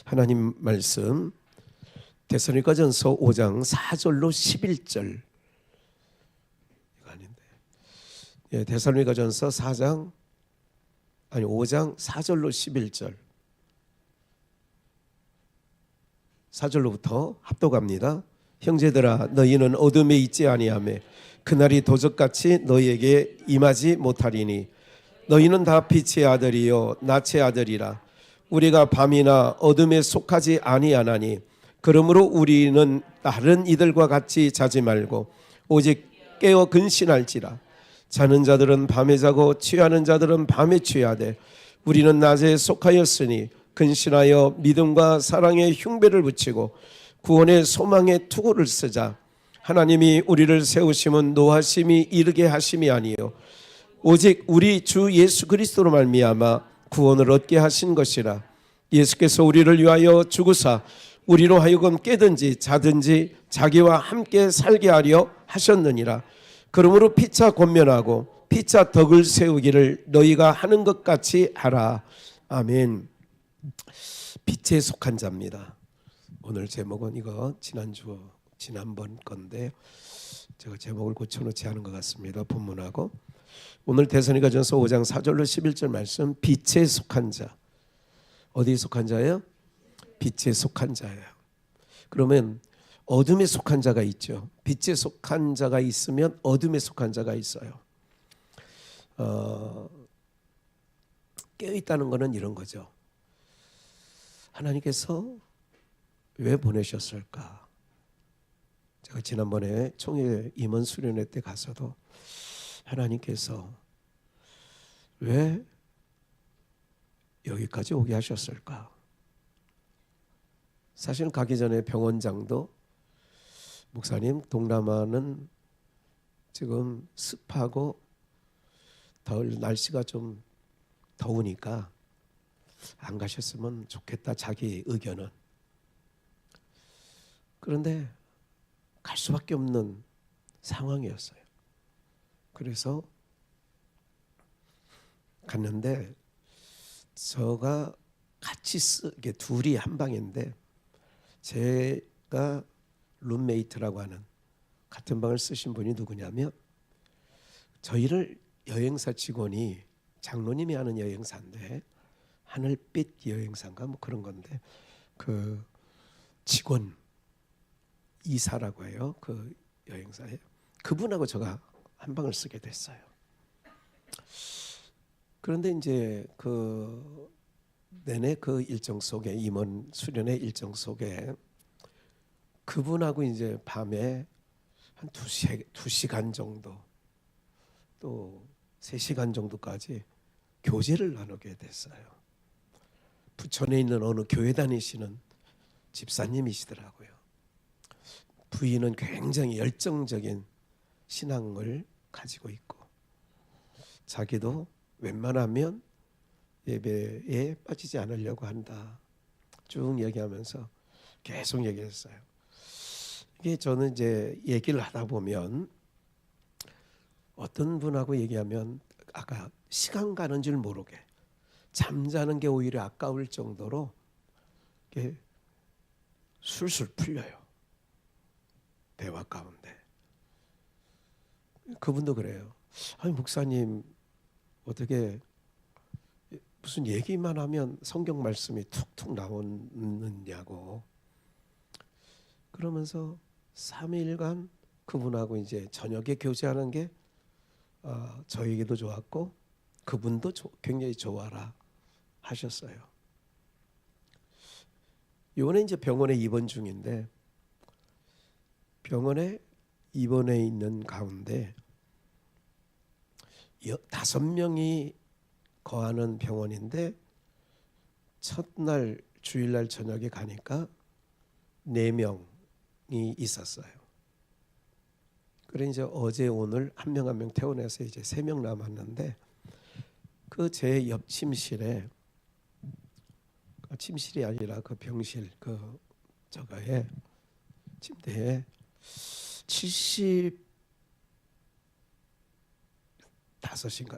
하나님 말씀 데살로니가전서 5장 4절로 11절 이거 아닌데 데살로니가전서 5장 4절로 11절 4절로부터 합독합니다. 형제들아 너희는 어둠에 있지 아니하며 그날이 도적같이 너희에게 임하지 못하리니 너희는 다 빛의 아들이요 낯의 아들이라. 우리가 밤이나 어둠에 속하지 아니하나니 그러므로 우리는 다른 이들과 같이 자지 말고 오직 깨어 근신할지라. 자는 자들은 밤에 자고 취하는 자들은 밤에 취하되 우리는 낮에 속하였으니 근신하여 믿음과 사랑의 흉배를 붙이고 구원의 소망의 투구를 쓰자. 하나님이 우리를 세우심은 노하심이 이르게 하심이 아니요 오직 우리 주 예수 그리스도로 말미암아 구원을 얻게 하신 것이라. 예수께서 우리를 위하여 죽으사 우리로 하여금 깨든지 자든지 자기와 함께 살게 하려 하셨느니라. 그러므로 피차 권면하고 피차 덕을 세우기를 너희가 하는 것 같이 하라. 아멘. 빛에 속한 자입니다. 오늘 제목은 이거 지난번 건데 제가 제목을 고쳐놓지 않은 것 같습니다. 본문하고 오늘 데살로니가전서 5장 4절로 11절 말씀, 빛에 속한 자. 어디에 속한 자예요? 빛에 속한 자예요. 그러면 어둠에 속한 자가 있죠. 빛에 속한 자가 있으면 어둠에 속한 자가 있어요. 깨어있다는 것은 이런 거죠. 하나님께서 왜 보내셨을까? 제가 지난번에 총회 임원 수련회 때 가서도 하나님께서 왜 여기까지 오게 하셨을까? 사실 가기 전에 병원장도 목사님 동남아는 지금 습하고 날씨가 좀 더우니까 안 가셨으면 좋겠다, 자기 의견은. 그런데 갈 수밖에 없는 상황이었어요. 그래서 갔는데 저가 같이 이게 둘이 한 방인데 제가 룸메이트라고 하는 같은 방을 쓰신 분이 누구냐면 저희를 여행사 직원이 장로님이 하는 여행사인데 하늘빛 여행사인가 뭐 그런 건데 그 직원 이사라고 해요. 그 여행사에 그분하고 제가 한 방을 쓰게 됐어요. 그런데 이제 그 내내 그 일정 속에 임원 수련회 일정 속에 그분하고 이제 밤에 한 2시간 정도 또 3시간 정도까지 교제를 나누게 됐어요. 부천에 있는 어느 교회 다니시는 집사님이시더라고요. 부인은 굉장히 열정적인 신앙을 가지고 있고 자기도 웬만하면 예배에 빠지지 않으려고 한다. 쭉 얘기하면서 계속 얘기했어요. 이게 저는 이제 얘기를 하다 보면 어떤 분하고 얘기하면 아까 시간 가는 줄 모르게 잠자는 게 오히려 아까울 정도로 이게 술술 풀려요. 대화 가운데. 그분도 그래요. 아니 목사님 어떻게 무슨 얘기만 하면 성경 말씀이 툭툭 나오느냐고. 그러면서 3일간 그분하고 이제 저녁에 교제하는 게 저에게도 좋았고 그분도 굉장히 좋아라 하셨어요. 이번에 이제 병원에 입원 중인데 병원에 입원해 있는 가운데 5명이 거하는 병원인데 첫날 주일날 저녁에 가니까 4명이 있었어요. 그래 이제 어제 오늘 한 명 한 명 퇴원해서 이제 3명 남았는데 그 제 옆 침실에 침실이 아니라 그 병실 그 저거에 침대에 75인가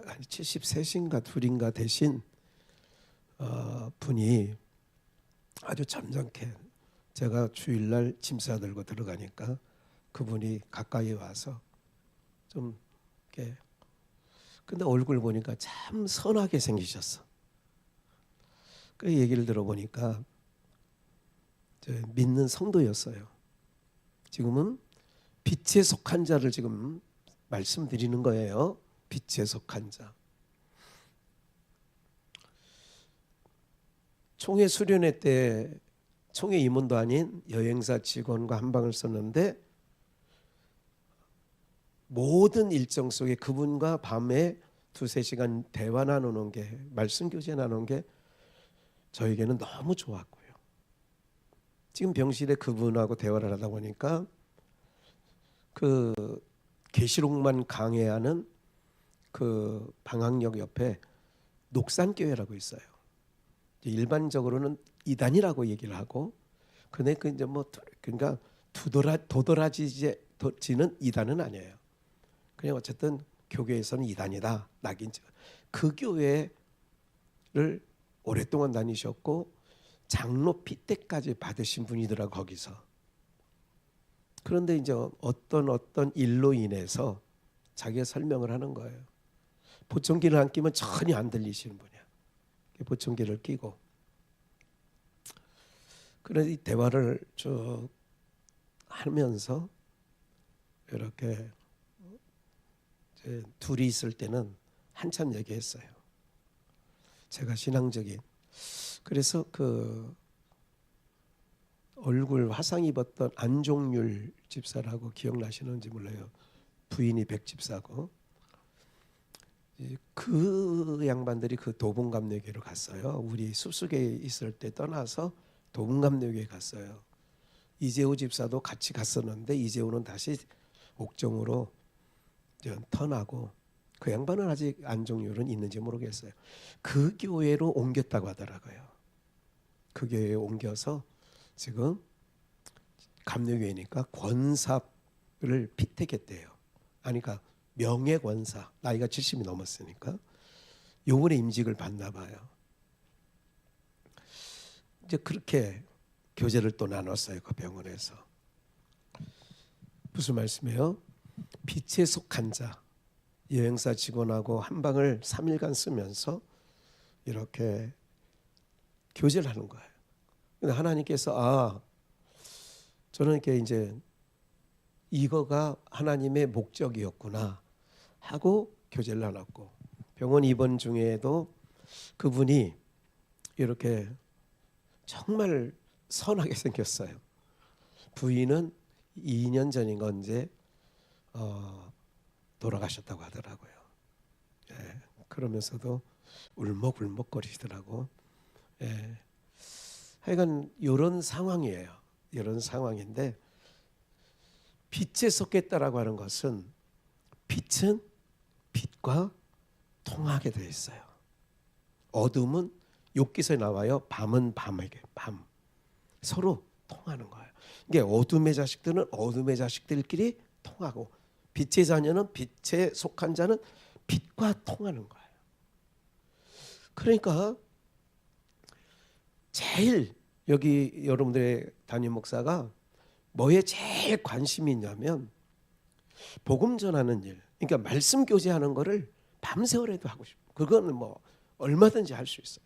아니 73인가 둘인가 되신 분이 아주 점잖게 제가 주일날 짐 싸들고 들어가니까 그분이 가까이 와서 좀 이렇게, 근데 얼굴 보니까 참 선하게 생기셨어. 그 얘기를 들어보니까 믿는 성도였어요. 지금은 빛에 속한 자를 지금 말씀드리는 거예요. 빛에 속한 자. 총회 수련회 때 총회 임원도 아닌 여행사 직원과 한 방을 썼는데 모든 일정 속에 그분과 밤에 두세 시간 대화 나누는 게, 말씀 교제 나누는 게 저에게는 너무 좋았고요. 지금 병실에 그분하고 대화를 하다 보니까 그 계시록만 강해하는 그 방학역 옆에 녹산교회라고 있어요. 일반적으로는 이단이라고 얘기를 하고, 근데 그 이제 뭐 그러니까 도드라지는 이단은 아니에요. 그냥 어쨌든 교회에서는 이단이다. 낙인. 그 교회를 오랫동안 다니셨고 장로 핏대까지 받으신 분이더라 거기서. 그런데 이제 어떤 일로 인해서 자기가 설명을 하는 거예요. 보청기를 안 끼면 전혀 안 들리시는 분이야. 보청기를 끼고. 그래서 이 대화를 쭉 하면서 이렇게 이제 둘이 있을 때는 한참 얘기했어요. 제가 신앙적인. 그래서 그 얼굴 화상 입었던 안종률 집사라고 기억나시는지 몰라요. 부인이 백 집사고. 그 양반들이 그 도봉감리교회로 갔어요. 우리 숲속에 있을 때 떠나서 도봉감리교회에 갔어요. 이재호 집사도 같이 갔었는데 이재호는 다시 옥정으로 턴하고, 그 양반은 아직 안종률은 있는지 모르겠어요. 그 교회로 옮겼다고 하더라고요. 그 교회에 옮겨서 지금 감리교회니까 권사를 피택했대요. 아니, 그러니까 명예권사, 나이가 70이 넘었으니까 요번에 임직을 받나 봐요. 이제 그렇게 교제를 또 나눴어요. 그 병원에서. 무슨 말씀이에요? 빛에 속한 자, 여행사 직원하고 한 방을 3일간 쓰면서 이렇게 교제를 하는 거예요. 근데 하나님께서 저는 이렇게 이제 이거가 하나님의 목적이었구나 하고 교제를 나눴고, 병원 입원 중에도 그분이 이렇게 정말 선하게 생겼어요. 부인은 2년 전인 건지 돌아가셨다고 하더라고요. 예, 그러면서도 울먹울먹거리시더라고. 예, 하여간 이런 상황이에요. 이런 상황인데, 빛에 속했다라고 하는 것은, 빛은 빛과 통하게 되어 있어요. 어둠은 욥기서에 나와요. 밤은 밤에게, 밤. 서로 통하는 거예요. 이게 어둠의 자식들은 어둠의 자식들끼리 통하고, 빛의 자녀는 빛에 속한 자는 빛과 통하는 거예요. 그러니까 제일 여기 여러분들의 담임 목사가 뭐에 제일 관심이 있냐면 복음 전하는 일, 그러니까 말씀 교제하는 거를 밤새워라도 하고 싶어. 그거는 뭐 얼마든지 할 수 있어요.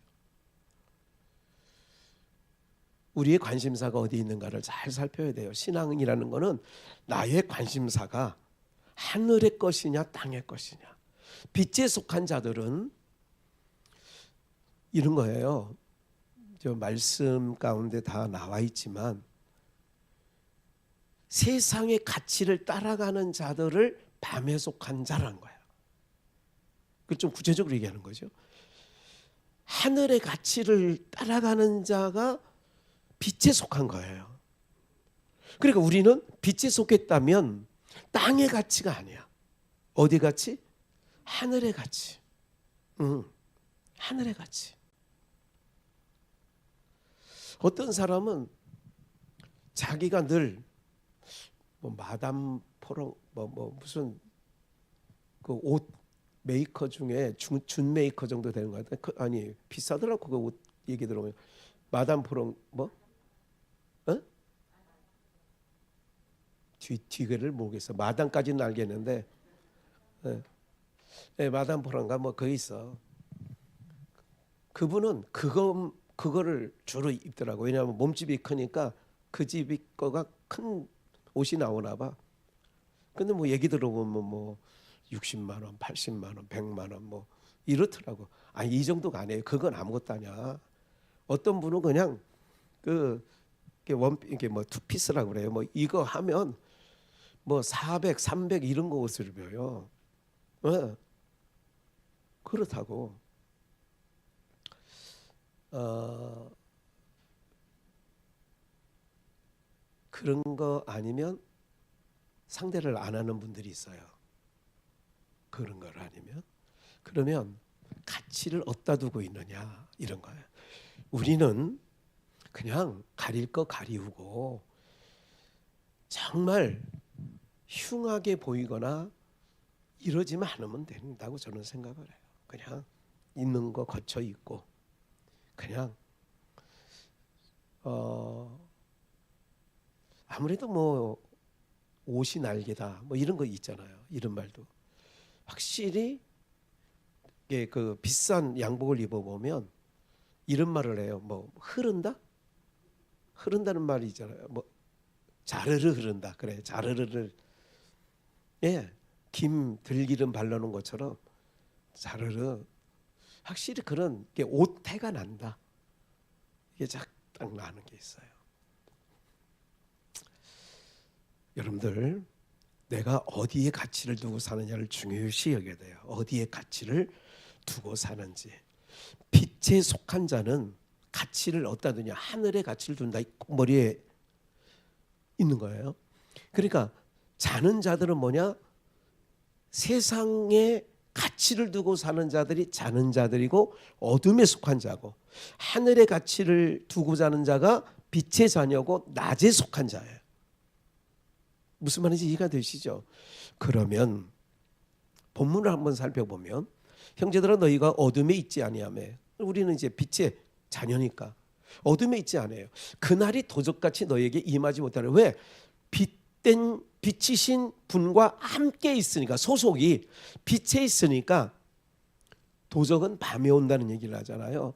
우리의 관심사가 어디 있는가를 잘 살펴야 돼요. 신앙이라는 거는 나의 관심사가 하늘의 것이냐 땅의 것이냐. 빛에 속한 자들은 이런 거예요. 저 말씀 가운데 다 나와 있지만 세상의 가치를 따라가는 자들을 밤에 속한 자라는 거야. 그걸 좀 구체적으로 얘기하는 거죠. 하늘의 가치를 따라가는 자가 빛에 속한 거예요. 그러니까 우리는 빛에 속했다면 땅의 가치가 아니야. 어디 가치? 하늘의 가치. 하늘의 가치. 어떤 사람은 자기가 늘 마담 포로 무슨 그 옷 메이커 중에 준 메이커 정도 되는 거 같아. 아니 비싸더라고 그 옷 얘기 들어보면 마담 프롱 뭐? 어? 뒤를 모르겠어. 마담까지는 알겠는데, 예. 예, 마담 프랑가 뭐 그 있어. 그분은 그거를 주로 입더라고. 왜냐하면 몸집이 크니까 그 집이 거가 큰 옷이 나오나 봐. 근데 뭐 얘기 들어보면 뭐 60만 원, 80만 원, 100만 원 뭐 이렇더라고. 아, 이 정도가 아니에요. 그건 아무것도 아니야. 어떤 분은 그냥 그 이게 뭐 투피스라고 그래요. 뭐 이거 하면 뭐 400, 300 이런 거 옷을 입어요. 어, 그렇다고. 그런 거 아니면 상대를 안 하는 분들이 있어요. 그런 걸 아니면. 그러면 가치를 어디다 두고 있느냐 이런 거예요. 우리는 그냥 가릴 거 가리우고 정말 흉하게 보이거나 이러지만 않으면 된다고 저는 생각을 해요. 그냥 있는 거 거쳐 입고 그냥 아무래도 뭐 옷이 날개다 뭐 이런 거 있잖아요. 이런 말도 확실히 그 비싼 양복을 입어보면 이런 말을 해요. 뭐 흐른다는 말이 있잖아요. 뭐 자르르 흐른다. 그래, 자르르를 김 들기름 발라놓은 것처럼 자르르 확실히 그런 게 옷태가 난다. 이게 딱 나는 게 있어요. 여러분들 내가 어디에 가치를 두고 사느냐를 중요시 여겨야 돼요. 어디에 가치를 두고 사는지. 빛에 속한 자는 가치를 어디다 두냐? 하늘에 가치를 둔다. 머리에 있는 거예요. 그러니까 자는 자들은 뭐냐? 세상에 가치를 두고 사는 자들이 자는 자들이고 어둠에 속한 자고, 하늘의 가치를 두고 자는 자가 빛의 자녀고 낮에 속한 자예요. 무슨 말인지 이해가 되시죠? 그러면 본문을 한번 살펴보면 형제들아 너희가 어둠에 있지 아니하며, 우리는 이제 빛의 자녀니까 어둠에 있지 않아요. 그날이 도적같이 너희에게 임하지 못하려. 왜? 빛이신 분과 함께 있으니까, 소속이 빛에 있으니까. 도적은 밤에 온다는 얘기를 하잖아요.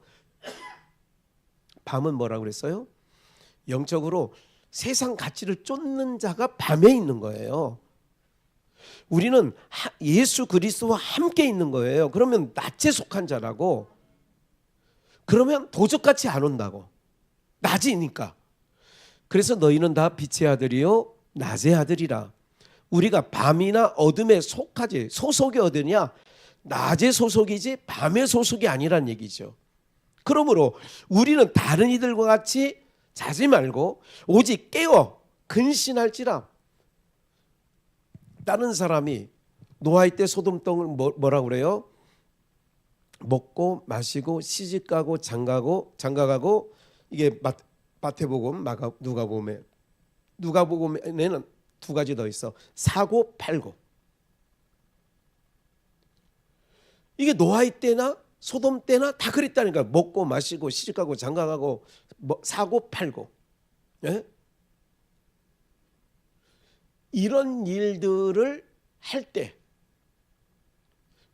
밤은 뭐라고 그랬어요? 영적으로 세상 가치를 쫓는 자가 밤에 있는 거예요. 우리는 예수 그리스도와 함께 있는 거예요. 그러면 낮에 속한 자라고. 그러면 도적같이 안 온다고. 낮이니까. 그래서 너희는 다 빛의 아들이요 낮의 아들이라. 우리가 밤이나 어둠에 속하지. 소속이 어디냐? 낮의 소속이지 밤의 소속이 아니란 얘기죠. 그러므로 우리는 다른 이들과 같이 자지 말고 오직 깨어 근신할지라. 다른 사람이 노아의 때 소돔 땅을 뭐라고 그래요? 먹고 마시고 시집가고 장가가고 이게 마태복음, 누가복음에는 두 가지 더 있어. 사고 팔고. 이게 노아의 때나 소돔 때나 다 그랬다니까. 먹고 마시고 시집가고 장가가고 사고 팔고. 예? 이런 일들을 할 때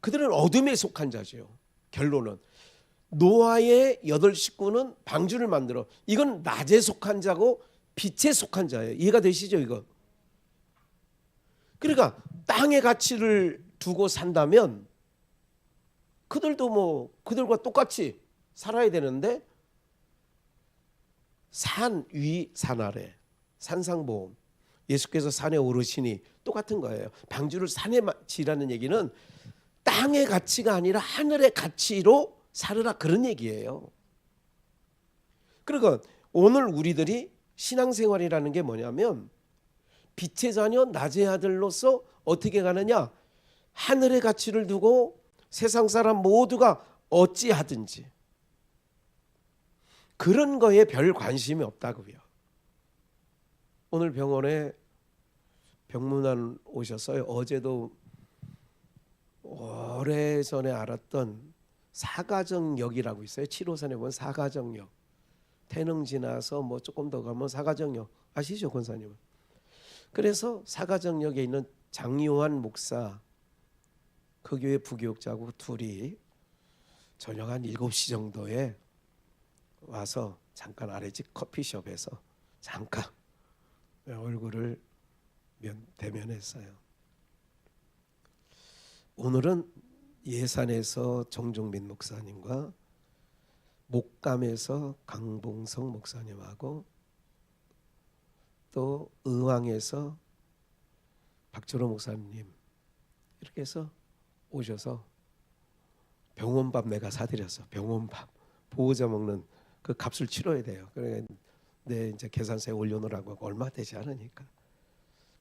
그들은 어둠에 속한 자죠. 결론은 노아의 8식구는 방주를 만들어. 이건 낮에 속한 자고 빛에 속한 자예요. 이해가 되시죠 이거? 그러니까 땅의 가치를 두고 산다면 그들도 뭐 그들과 똑같이 살아야 되는데, 산 위 산 아래, 산상보험. 예수께서 산에 오르시니 똑같은 거예요. 방주를 산에 지라는 얘기는 땅의 가치가 아니라 하늘의 가치로 살으라, 그런 얘기예요. 그러니까 오늘 우리들이 신앙생활이라는 게 뭐냐면 빛의 자녀 낮의 아들로서 어떻게 가느냐? 하늘의 가치를 두고 세상 사람 모두가 어찌하든지 그런 거에 별 관심이 없다고요. 오늘 병원에 병문안 오셨어요. 어제도 오래전에 알았던 사가정역이라고 있어요. 7호선에 보면 사가정역. 태릉 지나서 뭐 조금 더 가면 사가정역 아시죠, 권사님은? 그래서 사가정역에 있는 장요한 목사, 그 교회 부교육자하고 둘이 저녁 한 7시 정도에 와서 잠깐 아래집 커피숍에서 잠깐 얼굴을 대면했어요. 오늘은 예산에서 정종민 목사님과 목감에서 강봉성 목사님하고 또 의왕에서 박철호 목사님 이렇게 해서 오셔서 병원밥 내가 사드렸어. 병원밥 보호자 먹는 그 값을 치러야 돼요. 그러니까 내 이제 계산서에 올려놓으라고 하고 얼마 되지 않으니까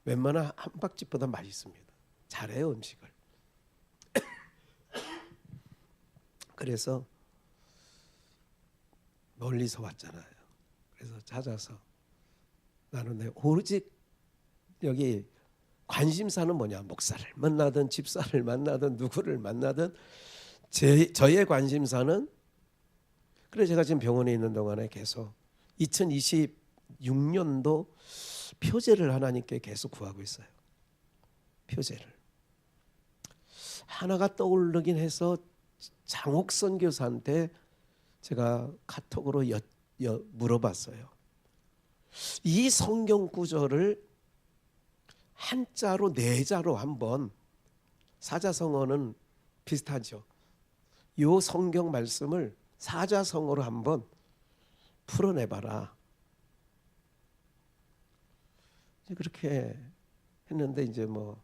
웬만한 한박집보다 맛있습니다. 잘해요 음식을. 그래서 멀리서 왔잖아요. 그래서 찾아서 나는 내 오직 여기 관심사는 뭐냐, 목사를 만나든 집사를 만나든 누구를 만나든 저의 관심사는, 그래 제가 지금 병원에 있는 동안에 계속 2026년도 표제를 하나님께 계속 구하고 있어요. 표제를 하나가 떠오르긴 해서 장옥 선교사한테 제가 카톡으로 물어봤어요. 이 성경 구절을 한자로 네자로 한번, 사자성어는 비슷하죠. 이 성경 말씀을 사자성어로 한번 풀어내봐라. 그렇게 했는데 이제 뭐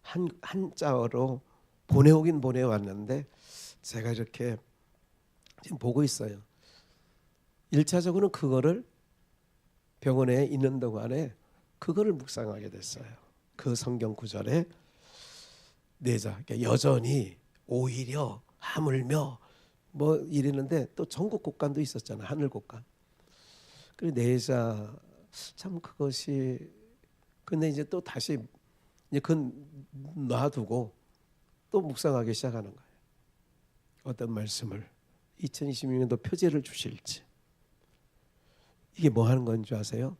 한자어로 보내오긴 보내왔는데 제가 이렇게 지금 보고 있어요. 1차적으로는 그거를 병원에 있는 동안에 그거를 묵상하게 됐어요. 그 성경 구절에 내자, 그러니까 여전히 오히려 하물며 뭐 이랬는데 또 전국 곡간도 있었잖아, 하늘 곡간. 그래 내자 참 그것이, 근데 이제 또 다시 이제 그 놔두고 또 묵상하기 시작하는 거예요. 어떤 말씀을 2026년도 표제를 주실지. 이게 뭐 하는 건 줄 아세요?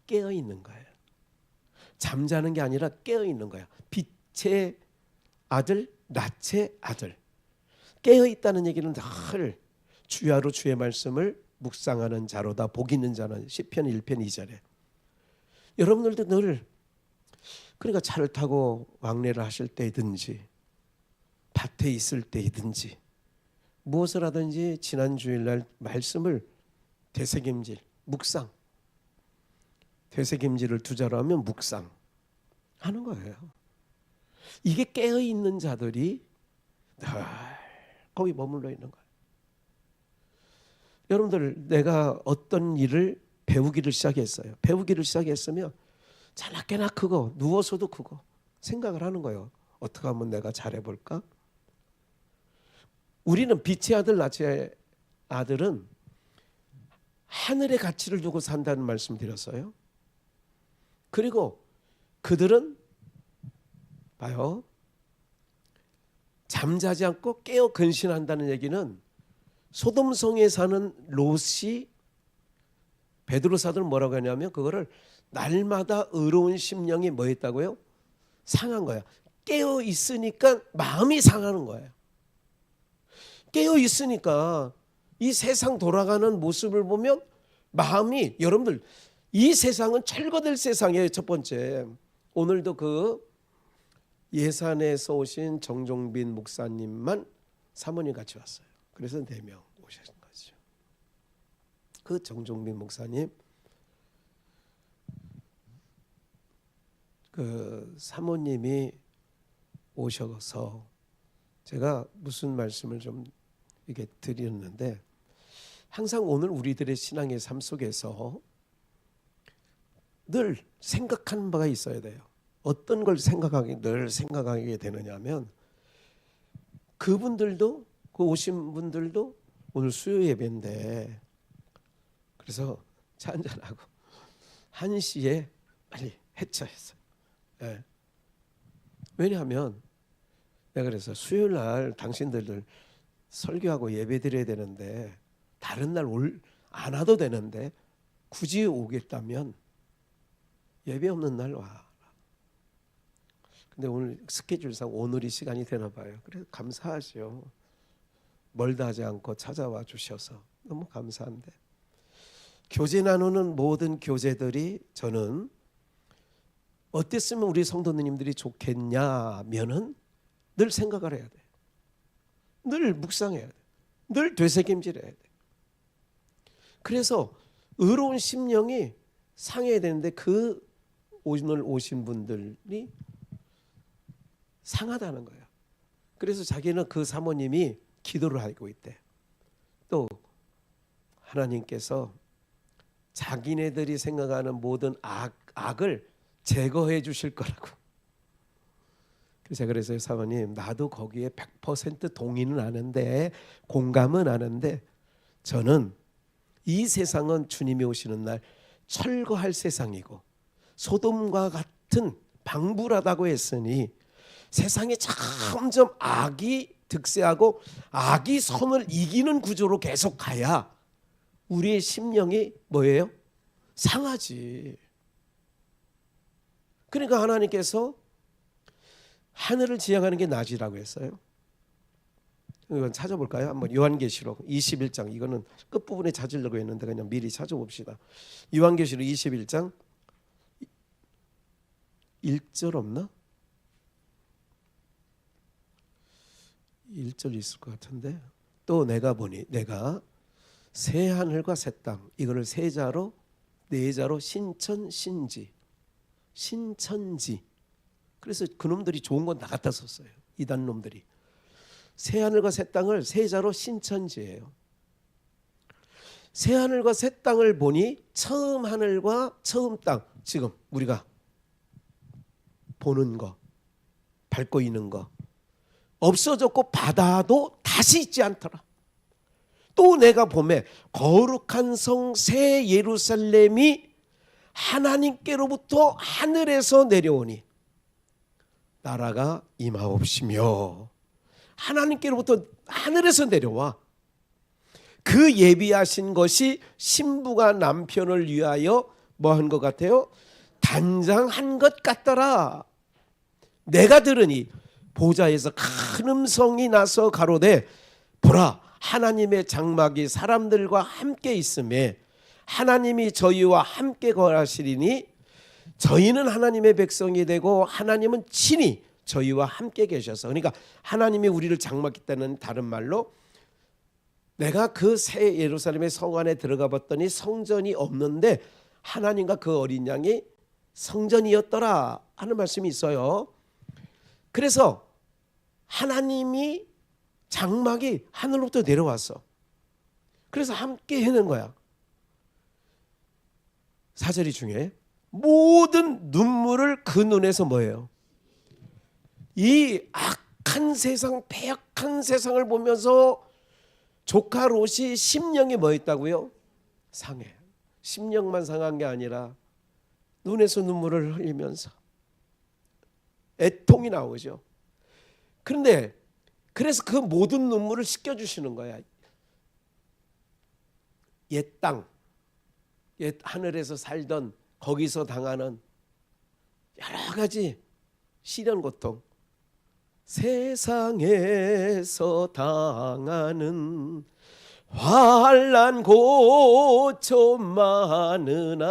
깨어 있는 거예요. 잠자는 게 아니라 깨어 있는 거야. 빛의 아들, 낯의 아들. 깨어 있다는 얘기는 늘 주야로 주의 말씀을 묵상하는 자로다. 복 있는 자는 시편 1편 2절에. 여러분들도 늘 그러니까 차를 타고 왕래를 하실 때든지 밭에 있을 때이든지 무엇을 하든지 지난 주일날 말씀을 되새김질, 묵상, 되새김질을 두 자로 하면 묵상 하는 거예요. 이게 깨어있는 자들이 늘 거기 머물러 있는 거예요. 여러분들, 내가 어떤 일을 배우기를 시작했어요. 배우기를 시작했으면 자나깨나 크고 누워서도 크고 생각을 하는 거예요. 어떻게 하면 내가 잘해볼까? 우리는 빛의 아들, 낯의 아들은 하늘의 가치를 두고 산다는 말씀 드렸어요. 그리고 그들은 봐요, 잠자지 않고 깨어 근신한다는 얘기는 소돔성에 사는 롯이 베드로 사도는 뭐라고 하냐면 그거를 날마다 의로운 심령이 뭐 했다고요? 상한 거야. 깨어 있으니까 마음이 상하는 거예요. 깨어 있으니까 이 세상 돌아가는 모습을 보면 마음이, 여러분들 이 세상은 철거될 세상이에요. 첫 번째, 오늘도 그 예산에서 오신 정종빈 목사님만 사모님 같이 왔어요. 그래서 4명 오신 거죠. 그 정종빈 목사님 그 사모님이 오셔서 제가 무슨 말씀을 좀 이렇게 드렸는데, 항상 오늘 우리들의 신앙의 삶 속에서 늘 생각하는 바가 있어야 돼요. 어떤 걸 늘 생각하게 되느냐면, 그분들도, 그 오신 분들도 오늘 수요 예배인데, 그래서 차 한잔하고 1시에 빨리 해체했어요. 네. 왜냐하면 내가 그래서 수요일 날 당신들 설교하고 예배 드려야 되는데 다른 날 안 와도 되는데 굳이 오겠다면 예배 없는 날 와. 근데 오늘 스케줄상 오늘이 시간이 되나 봐요. 그래서 감사하죠. 멀다 하지 않고 찾아와 주셔서 너무 감사한데, 교제 나누는 모든 교제들이 저는 어땠으면 우리 성도님들이 좋겠냐면은 늘 생각을 해야 돼. 늘 묵상해야 돼. 늘 되새김질해야 돼. 그래서 의로운 심령이 상해야 되는데 그 오늘 오신 분들이 상하다는 거예요. 그래서 자기는 그 사모님이 기도를 하고 있대. 또 하나님께서 자기네들이 생각하는 모든 악을 제거해 주실 거라고. 그래서 그랬어요. 사모님, 나도 거기에 100% 동의는 하는데, 공감은 하는데, 저는 이 세상은 주님이 오시는 날 철거할 세상이고 소돔과 같은 방불하다고 했으니 세상에 점점 악이 득세하고 악이 선을 이기는 구조로 계속 가야 우리의 심령이 뭐예요? 상하지. 그러니까 하나님께서 하늘을 지향하는 게 낮이라고 했어요. 이건 찾아볼까요? 한번 요한계시록 21장, 이거는 끝부분에 찾으려고 했는데 그냥 미리 찾아봅시다. 요한계시록 21장 1절 없나? 1절 있을 것 같은데, 또 내가 보니 내가 새 하늘과 새 땅, 이거를 세자로 네자로 신천신지, 신천지. 그래서 그놈들이 좋은 건 다 갖다 썼어요. 이단 놈들이. 새 하늘과 새 땅을 세자로 신천지예요. 새 하늘과 새 땅을 보니 처음 하늘과 처음 땅, 지금 우리가 보는 거, 밟고 있는 거 없어졌고 바다도 다시 있지 않더라. 또 내가 보매 거룩한 성 새 예루살렘이 하나님께로부터 하늘에서 내려오니 나라가 임하옵시며. 하나님께로부터 하늘에서 내려와. 그 예비하신 것이 신부가 남편을 위하여 뭐 한 것 같아요? 단장한 것 같더라. 내가 들으니 보좌에서 큰 음성이 나서 가로되 보라, 하나님의 장막이 사람들과 함께 있음에 하나님이 저희와 함께 거하시리니 저희는 하나님의 백성이 되고 하나님은 친히 저희와 함께 계셔서. 그러니까 하나님이 우리를 장막했다는, 다른 말로 내가 그 새 예루살렘의 성 안에 들어가 봤더니 성전이 없는데 하나님과 그 어린 양이 성전이었더라 하는 말씀이 있어요. 그래서 하나님이 장막이 하늘로부터 내려왔어. 그래서 함께 해낸 거야. 4절이 중요해. 모든 눈물을 그 눈에서 뭐예요? 이 악한 세상, 패악한 세상을 보면서 조카 롯이 심령이 뭐 있다고요? 상해. 심령만 상한 게 아니라 눈에서 눈물을 흘리면서 애통이 나오죠. 그런데 그래서 그 모든 눈물을 씻겨주시는 거야. 옛 땅, 옛 하늘에서 살던 거기서 당하는 여러 가지 시련 고통, 세상에서 당하는 환난 고초 많으나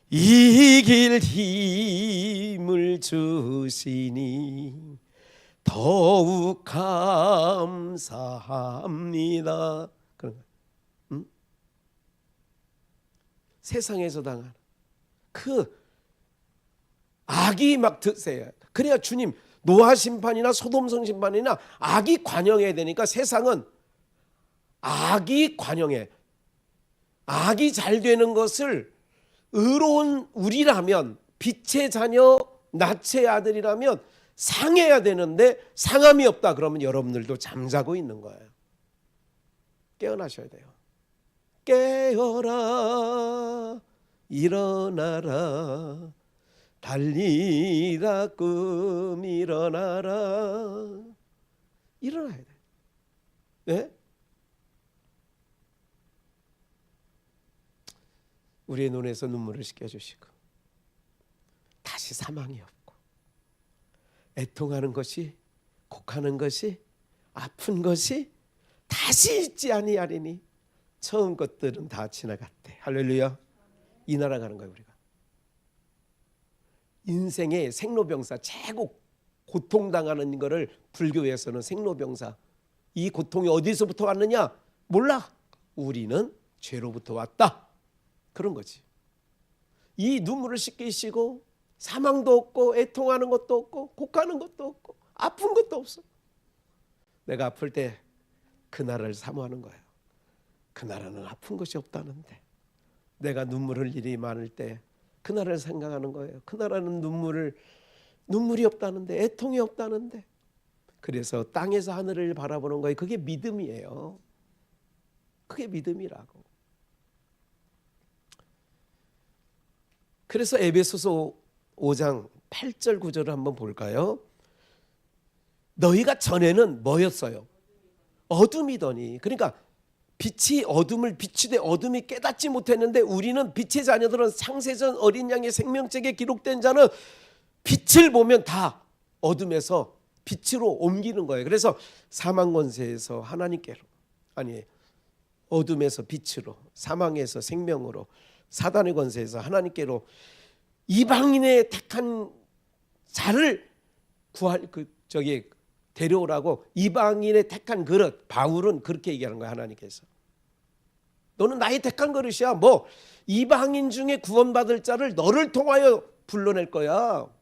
이길 힘을 주시니 더욱 감사합니다. 그런 거. 세상에서 당하는 그 악이 막 드세요. 그래야 주님 노아 심판이나 소돔성 심판이나 악이 관영해야 되니까 세상은 악이 관영해. 악이 잘 되는 것을 의로운 우리라면, 빛의 자녀 낫의 아들이라면 상해야 되는데 상함이 없다. 그러면 여러분들도 잠자고 있는 거예요. 깨어나셔야 돼요. 깨어라 일어나라 달리라 꿈 일어나라. 일어나야 돼. 네? 우리의 눈에서 눈물을 씻겨주시고 다시 사망이 없고 애통하는 것이, 곡하는 것이, 아픈 것이 다시 있지 아니하리니 처음 것들은 다 지나갔대. 할렐루야. 이 나라 가는 거예요. 우리가 인생의 생로병사, 최고 고통당하는 거를 불교에서는 생로병사, 이 고통이 어디서부터 왔느냐 몰라. 우리는 죄로부터 왔다. 그런 거지. 이 눈물을 씻기시고 사망도 없고 애통하는 것도 없고 곡하는 것도 없고 아픈 것도 없어. 내가 아플 때 그 나라를 사모하는 거예요. 그 나라는 아픈 것이 없다는데. 내가 눈물 흘릴 일이 많을 때 그 나라를 생각하는 거예요. 그 나라는 눈물이 없다는데, 애통이 없다는데. 그래서 땅에서 하늘을 바라보는 거예요. 그게 믿음이에요. 그게 믿음이라고. 그래서 에베소서 5장 8절 9절을 한번 볼까요? 너희가 전에는 뭐였어요? 어둠이더니. 그러니까 빛이 어둠을 비추되 어둠이 깨닫지 못했는데, 우리는 빛의 자녀들은 창세전 어린 양의 생명책에 기록된 자는 빛을 보면 다 어둠에서 빛으로 옮기는 거예요. 그래서 사망 권세에서 하나님께로, 아니 어둠에서 빛으로, 사망에서 생명으로, 사단의 권세에서 하나님께로 이방인의 택한 자를 데려오라고 이방인의 택한 그릇, 바울은 그렇게 얘기하는 거야. 하나님께서 너는 나의 택한 그릇이야. 뭐 이방인 중에 구원받을 자를 너를 통하여 불러낼 거야.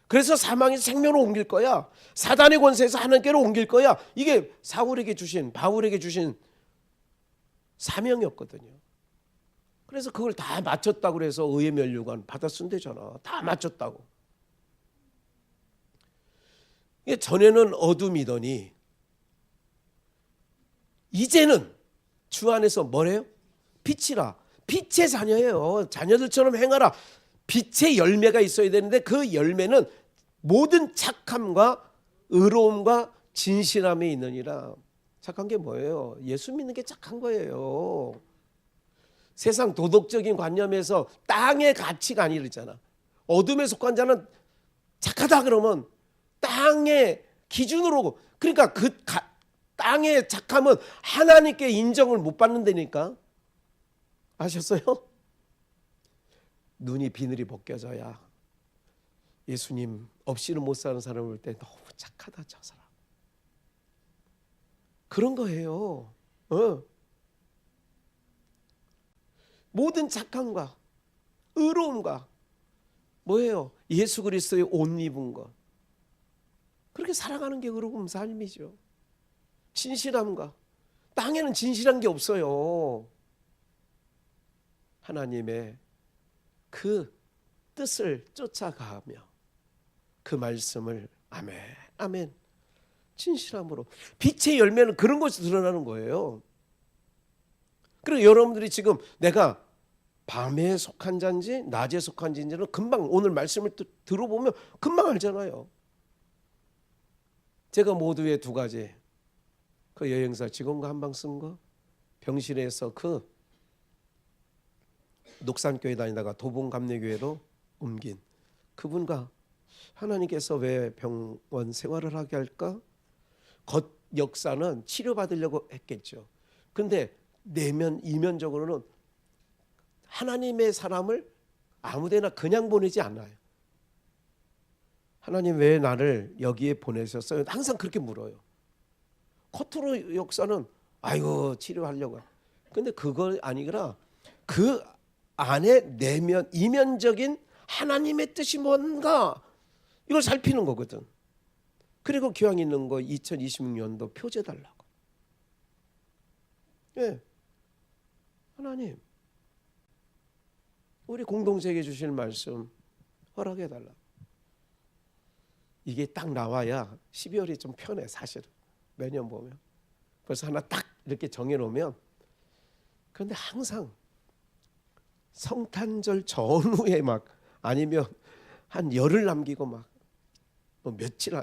그래서 사망에서 생명으로 옮길 거야. 사단의 권세에서 하나님께로 옮길 거야. 이게 바울에게 주신 사명이었거든요. 그래서 그걸 다 맞췄다고 그래서 의의 면류관 받았으면 되잖아. 다 맞췄다고. 전에는 어둠이더니 이제는 주 안에서 뭐래요? 빛이라. 빛의 자녀예요. 자녀들처럼 행하라. 빛의 열매가 있어야 되는데, 그 열매는 모든 착함과 의로움과 진실함에 있느니라. 착한 게 뭐예요? 예수 믿는 게 착한 거예요. 세상 도덕적인 관념에서 땅의 가치가 아니잖아. 어둠에 속한 자는 착하다 그러면 땅의 기준으로, 그러니까 땅의 착함은 하나님께 인정을 못 받는다니까. 아셨어요? 눈이 비늘이 벗겨져야 예수님 없이는 못 사는 사람을 볼 때 너무 착하다 저 사람. 그런 거예요. 모든 착함과 의로움과 뭐예요? 예수 그리스도의 옷 입은 것. 그렇게 살아가는 게 의로운 삶이죠. 진실함과, 땅에는 진실한 게 없어요. 하나님의 그 뜻을 쫓아가며 그 말씀을 아멘 진실함으로, 빛의 열매는 그런 것이 드러나는 거예요. 그리고 여러분들이 지금 내가 밤에 속한 자인지 낮에 속한 자인지는 금방 오늘 말씀을 들어보면 금방 알잖아요. 제가 모두의 두 가지, 그 여행사 직원과 한방 쓴 거, 병실에서 그 녹산교회 다니다가 도봉감리교회로 옮긴 그분과 하나님께서 왜 병원 생활을 하게 할까? 겉 역사는 치료받으려고 했겠죠. 근데 내면 이면적으로는 하나님의 사람을 아무데나 그냥 보내지 않아요. 하나님 왜 나를 여기에 보내셨어요? 항상 그렇게 물어요. 겉으로 역사는 아이고 치료하려고. 근데 그거 아니라 그 안에 내면 이면적인 하나님의 뜻이 뭔가 이걸 살피는 거거든. 그리고 기왕 있는 거 2026년도 표제 달라고. 예. 하나님 우리 공동체에 주실 말씀 허락해 달라. 이게 딱 나와야 12월이 좀 편해. 사실은 매년 보면 벌써 하나 딱 이렇게 정해놓으면. 그런데 항상 성탄절 전후에 막 아니면 한 열흘 남기고 막 뭐 며칠,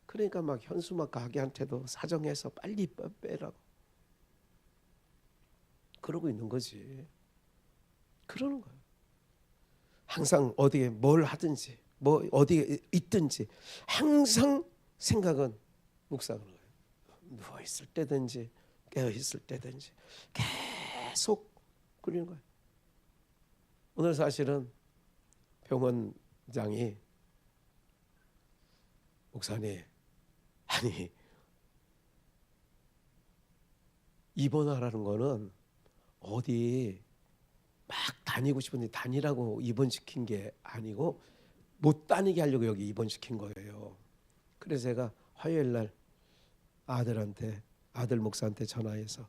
그러니까 막 현수막 가게한테도 사정해서 빨리 빼라고 그러고 있는 거지. 그러는 거예요. 항상 어디에 뭘 하든지 뭐 어디에 있든지 항상 생각은 묵상하는 거예요. 누워 있을 때든지 깨어 있을 때든지 계속 그리는 거예요. 오늘 사실은 병원장이 목사님, 아니 입원하라는 거는 어디 막 다니고 싶은데 다니라고 입원시킨 게 아니고 못 다니게 하려고 여기 입원시킨 거예요. 그래서 제가 화요일 날 아들 목사한테 전화해서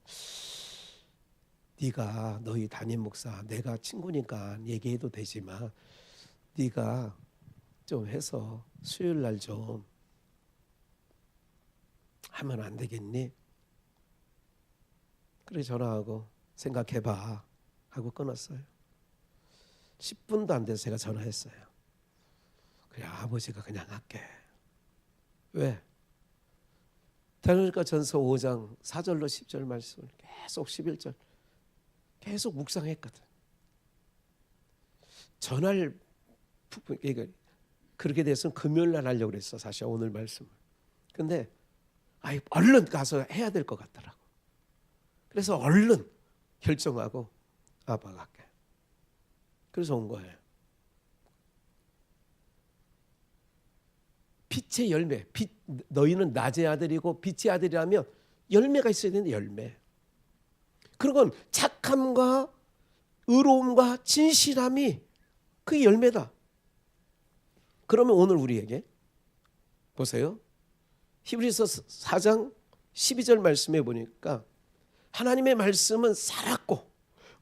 네가 너희 담임 목사 내가 친구니까 얘기해도 되지만 네가 좀 해서 수요일 날 좀 하면 안 되겠니? 그래 전화하고 생각해봐 하고 끊었어요. 10분도 안 돼서 제가 전화했어요. 그래 아버지가 그냥 할게. 왜? 데살로니가전서 5장 4절로 10절 말씀을 계속 11절 계속 묵상했거든. 전화를 그렇게 돼서는 금요일 날 하려고 그랬어. 사실 오늘 말씀을. 근데 얼른 가서 해야 될 것 같더라고. 그래서 얼른 결정하고 아빠가 갈게. 그래서 온 거예요. 빛의 열매. 너희는 낮의 아들이고 빛의 아들이라면 열매가 있어야 되는데 열매. 그건 착함과 의로움과 진실함이 그 열매다. 그러면 오늘 우리에게 보세요. 히브리서 4장 12절 말씀해 보니까 하나님의 말씀은 살았고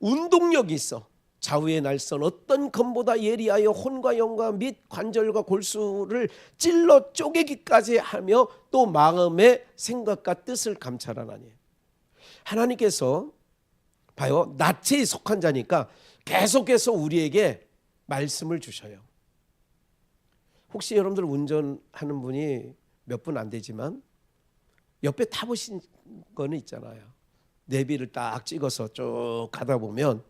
운동력이 있어 좌우의 날선 어떤 검보다 예리하여 혼과 영과 및 관절과 골수를 찔러 쪼개기까지 하며 또 마음의 생각과 뜻을 감찰하나니. 하나님께서 봐요. 나체에 속한 자니까 계속해서 우리에게 말씀을 주셔요. 혹시 여러분들 운전하는 분이 몇 분 안 되지만 옆에 타보신 거는 있잖아요. 내비를 딱 찍어서 쭉 가다 보면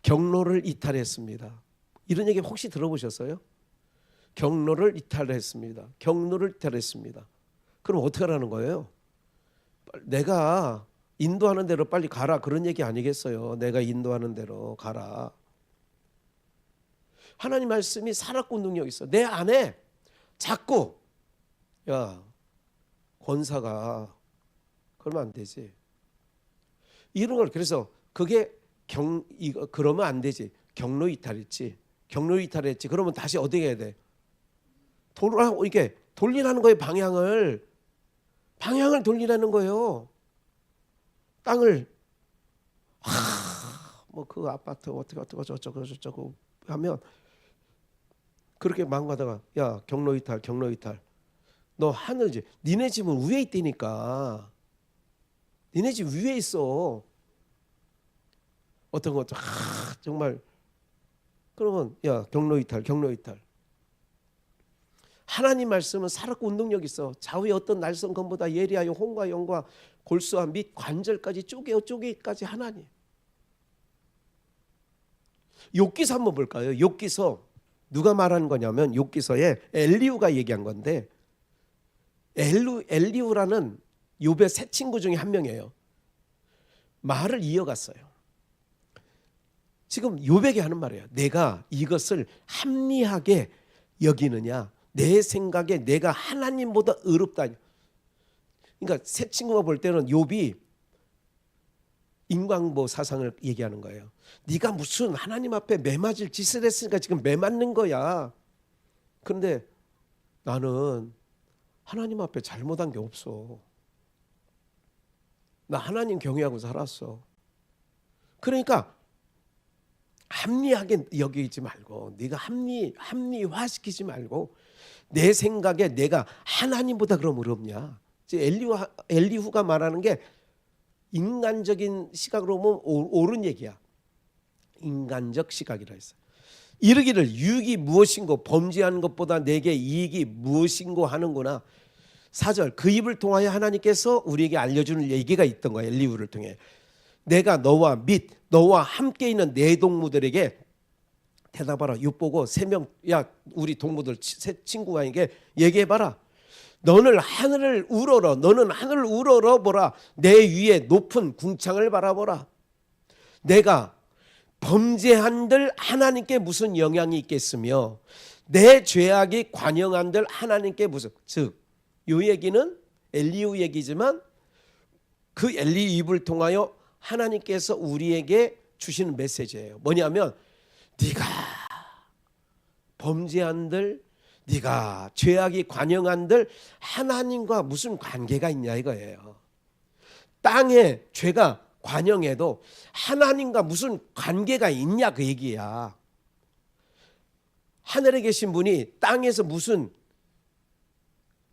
경로를 이탈했습니다. 이런 얘기 혹시 들어보셨어요? 경로를 이탈했습니다. 경로를 이탈했습니다. 그럼 어떻게 하라는 거예요? 내가 인도하는 대로 빨리 가라 그런 얘기 아니겠어요? 내가 인도하는 대로 가라. 하나님 말씀이 살았고 능력이 있어. 내 안에 자꾸 야 권사가 그러면 안 되지. 이런 걸 그래서 그게 이거 그러면 안 되지. 경로 이탈했지. 경로 이탈했지. 그러면 다시 어떻게 해야 돼? 이게 돌리라는 거예요. 방향을 돌리라는 거예요. 땅을 뭐 그 아파트 어떻게 저쩌고 하면 그렇게 망가다가 야 경로 이탈. 너 하늘지. 니네 집은 위에 있다니까. 니네 집 위에 있어. 어떤 것도 정말 그러면 야 경로 이탈. 하나님 말씀은 살았고 운동력 있어. 좌우의 어떤 날선 검보다 예리하여 혼과 영과 골수와 및 관절까지 쪼개기까지 하나님. 욥기서 한번 볼까요? 욥기서 누가 말하는 거냐면 욥기서에 엘리후가 얘기한 건데 엘리후라는 욥의 세 친구 중에 한 명이에요. 말을 이어갔어요. 지금 욥에게 하는 말이에요. 내가 이것을 합리하게 여기느냐? 내 생각에 내가 하나님보다 의롭다. 그러니까 세 친구가 볼 때는 욥이 인광보 사상을 얘기하는 거예요. 네가 무슨 하나님 앞에 매맞을 짓을 했으니까 지금 매맞는 거야. 그런데 나는 하나님 앞에 잘못한 게 없어. 나 하나님 경외하고 살았어. 그러니까 합리하게 여기지 말고 네가 합리화시키지 말고 내 생각에 내가 하나님보다 그럼 어렵냐. 엘리후가 말하는 게 인간적인 시각으로 보면 옳은 얘기야. 인간적 시각이라 했어요. 이르기를 유익이 무엇인고 범죄한 것보다 내게 이익이 무엇인고 하는구나. 4절 그 입을 통하여 하나님께서 우리에게 알려주는 얘기가 있던 거예요. 엘리후를 통해. 내가 너와 및 너와 함께 있는 내 동무들에게 대답하라. 육보고 3명, 야 우리 동무들 친구에게 얘기해봐라. 너는 하늘을 우러러, 너는 하늘을 우러러 보라. 내 위에 높은 궁창을 바라보라. 내가 범죄한들 하나님께 무슨 영향이 있겠으며 내 죄악이 관영한들 하나님께 무슨, 즉 이 얘기는 엘리후 얘기지만 그 엘리후 입을 통하여 하나님께서 우리에게 주시는 메시지예요. 뭐냐면 네가 범죄한들, 네가 죄악이 관영한들 하나님과 무슨 관계가 있냐 이거예요. 땅에 죄가 관영해도 하나님과 무슨 관계가 있냐 그 얘기야. 하늘에 계신 분이 땅에서 무슨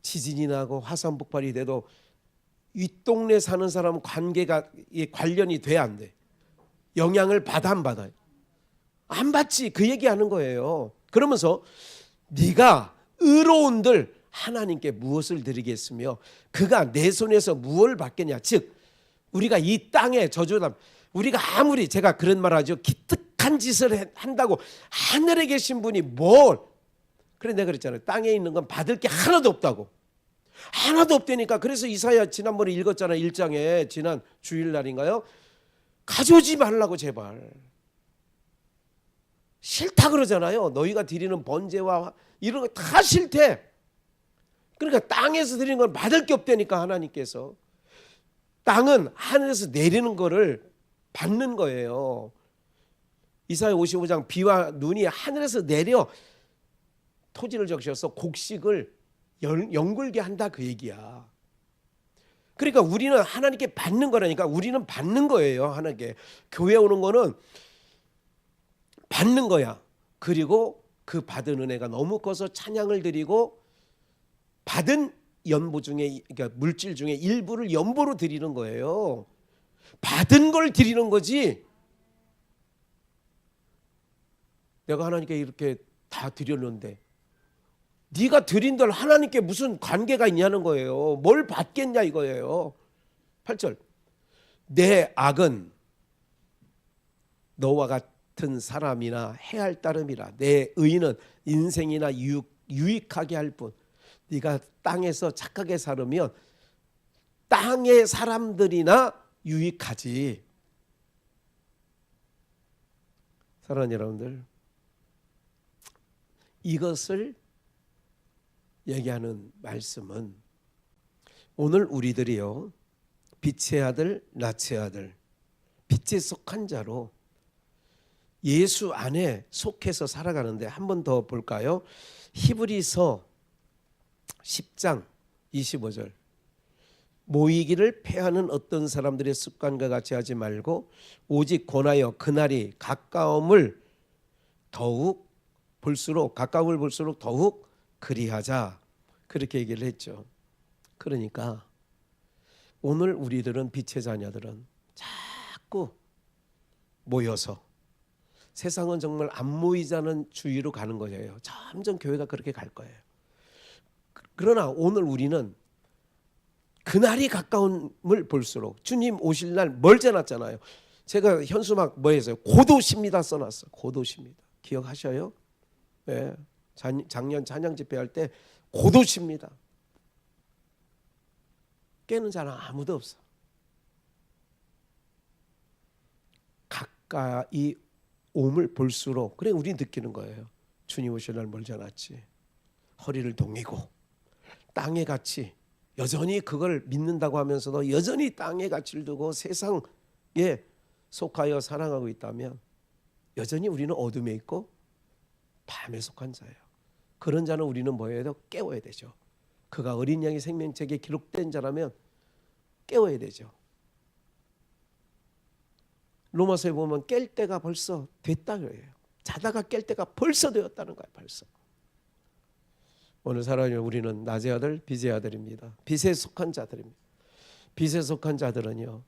지진이 나고 화산 폭발이 돼도 윗동네 사는 사람은 관계가 관련이 돼야 안 돼? 영향을 받아 안 받아요? 안 받지. 그 얘기하는 거예요. 그러면서 네가 의로운들 하나님께 무엇을 드리겠으며 그가 내 손에서 무엇을 받겠냐. 즉 우리가 이 땅에 저주담, 우리가 아무리, 제가 그런 말 하죠, 기특한 짓을 한다고 하늘에 계신 분이 뭘, 그래 내가 그랬잖아요. 땅에 있는 건 받을 게 하나도 없다고. 하나도 없다니까. 그래서 이사야 지난번에 읽었잖아요. 1장에 지난 주일날인가요? 가져오지 말라고 제발. 싫다 그러잖아요. 너희가 드리는 번제와 이런 거 다 싫대. 그러니까 땅에서 드리는 건 받을 게 없다니까. 하나님께서 땅은 하늘에서 내리는 거를 받는 거예요. 이사야 55장 비와 눈이 하늘에서 내려 토지를 적셔서 곡식을 연글게 한다 그 얘기야. 그러니까 우리는 하나님께 받는 거라니까. 우리는 받는 거예요. 하나님께. 교회 오는 거는 받는 거야. 그리고 그 받은 은혜가 너무 커서 찬양을 드리고 받은 연보 중에, 그러니까 물질 중에 일부를 연보로 드리는 거예요. 받은 걸 드리는 거지. 내가 하나님께 이렇게 다 드렸는데 네가 드린 들 하나님께 무슨 관계가 있냐는 거예요. 뭘 받겠냐 이거예요. 8절. 내 악은 너와 같은 사람이나 해할 따름이라. 내 의는 인생이나 유익하게 할 뿐. 네가 땅에서 착하게 살으면 땅의 사람들이나 유익하지. 사랑하는 여러분들, 이것을 얘기하는 말씀은 오늘 우리들이요, 빛의 아들, 낮의 아들, 빛에 속한 자로 예수 안에 속해서 살아가는데, 한 번 더 볼까요? 히브리서 10장 25절. 모이기를 패하는 어떤 사람들의 습관과 같이 하지 말고 오직 권하여 그날이 가까움을 볼수록 더욱 그리하자. 그렇게 얘기를 했죠. 그러니까 오늘 우리들은, 빛의 자녀들은 자꾸 모여서, 세상은 정말 안 모이자는 주의로 가는 거예요. 점점 교회가 그렇게 갈 거예요. 그러나 오늘 우리는 그날이 가까움을 볼수록, 주님 오실 날 멀지 않았잖아요. 제가 현수막 뭐 했어요? 고도십니다 써놨어. 고도십니다. 기억하셔요? 네. 작년 찬양 집회할 때 고도십니다. 깨는 자는 아무도 없어. 가까이 옴을 볼수록, 그래 우리 느끼는 거예요. 주님 오실 날 멀지 않았지. 허리를 동이고 땅의 가치, 여전히 그걸 믿는다고 하면서도 여전히 땅의 가치를 두고 세상에 속하여 사랑하고 있다면 여전히 우리는 어둠에 있고 밤에 속한 자예요. 그런 자는 우리는 뭐 해야 돼요? 깨워야 되죠. 그가 어린 양의 생명책에 기록된 자라면 깨워야 되죠. 로마서에 보면 깰 때가 벌써 됐다 그래요. 자다가 깰 때가 벌써 되었다는 거예요. 벌써. 오늘 살아가는 우리는 낮의 아들, 빛의 아들입니다. 빛에 속한 자들입니다. 빛에 속한 자들은요,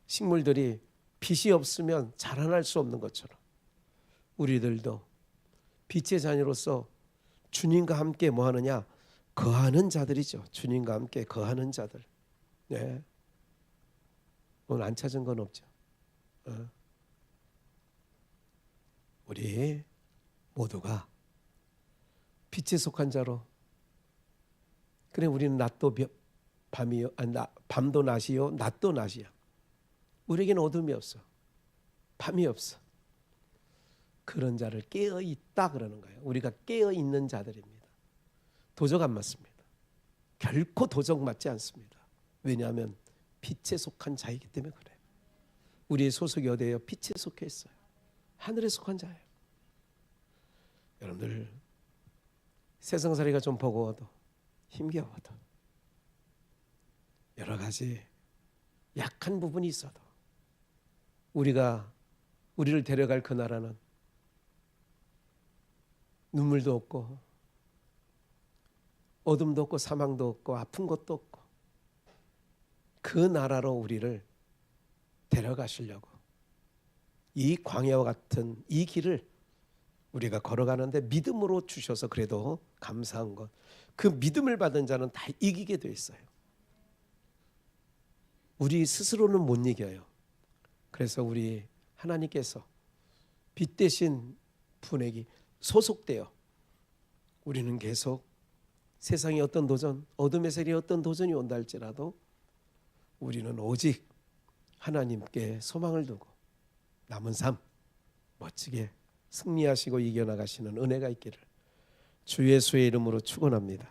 식물들이 빛이 없으면 자라날 수 없는 것처럼 우리들도 빛의 자녀로서 주님과 함께 뭐 하느냐? 거하는 자들이죠. 주님과 함께 거하는 자들. 네. 오늘 안 찾은 건 없죠. 우리 모두가 빛에 속한 자로. 그래 우리는 낮도 밤이요, 밤도 낮이요, 낮도 낮이야. 우리에게는 어둠이 없어, 밤이 없어. 그런 자를 깨어 있다 그러는 거예요. 우리가 깨어 있는 자들입니다. 도적 안 맞습니다. 결코 도적 맞지 않습니다. 왜냐하면 빛에 속한 자이기 때문에 그래요. 우리의 소속이 어디예요? 빛에 속해 있어요. 하늘에 속한 자예요. 여러분들 세상살이가 좀 버거워도 힘겨워도 여러 가지 약한 부분이 있어도 우리를 데려갈 그 나라는 눈물도 없고 어둠도 없고 사망도 없고 아픈 것도 없고 그 나라로 우리를 데려가시려고 이 광야와 같은 이 길을 우리가 걸어가는데 믿음으로 주셔서 그래도 감사한 것, 그 믿음을 받은 자는 다 이기게 돼 있어요. 우리 스스로는 못 이겨요. 그래서 우리 하나님께서 빛 대신 분에게 소속되어 우리는 계속 세상의 어떤 도전, 어둠의 세력의 어떤 도전이 온다 할지라도 우리는 오직 하나님께 소망을 두고 남은 삶 멋지게 승리하시고 이겨나가시는 은혜가 있기를 주 예수의 이름으로 축원합니다.